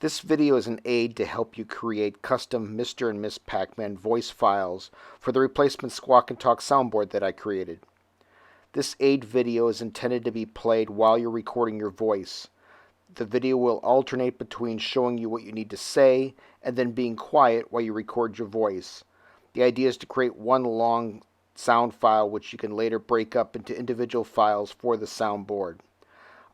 This video is an aid to help you create custom Mr. and Ms Pac-Man voice files for the replacement Squawk and Talk soundboard that I created. This aid video is intended to be played while you're recording your voice. The video will alternate between showing you what you need to say and then being quiet while you record your voice. The idea is to create one long sound file which you can later break up into individual files for the soundboard.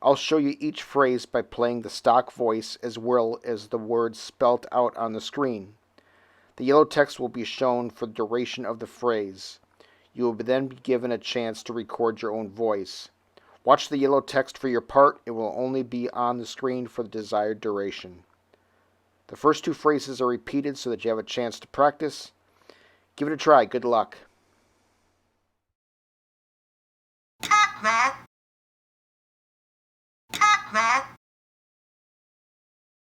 I'll show you each phrase by playing the stock voice as well as the words spelt out on the screen. The yellow text will be shown for the duration of the phrase. You will then be given a chance to record your own voice. Watch the yellow text for your part. It will only be on the screen for the desired duration. The first two phrases are repeated so that you have a chance to practice. Give it a try. Good luck. Pacman. Pacman.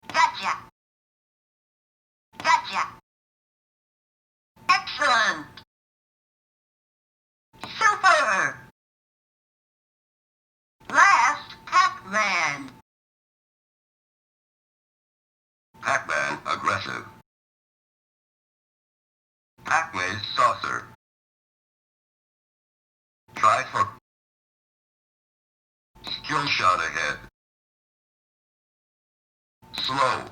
Gotcha. Gotcha. Excellent. Super. Last Pacman. Pacman aggressive. Pacman's saucer. Try for skill shot ahead. Slow.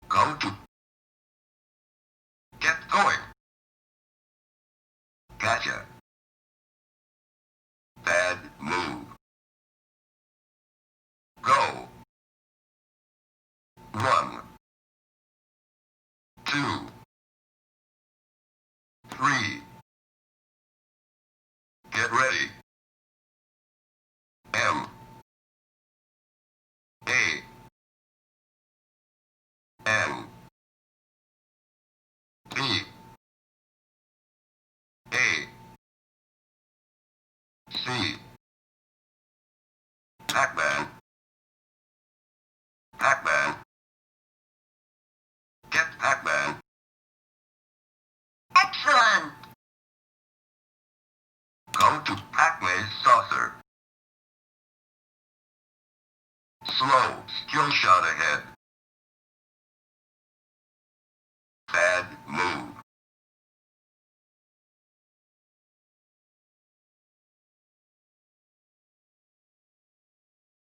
Go to. Get going. Gotcha. Bad move. Go. 1, 2, 3. Get ready. M A N B A C. Pacman. Pacman. Get Pacman. Excellent. Go to Pacman's saucer. Slow, skill shot ahead.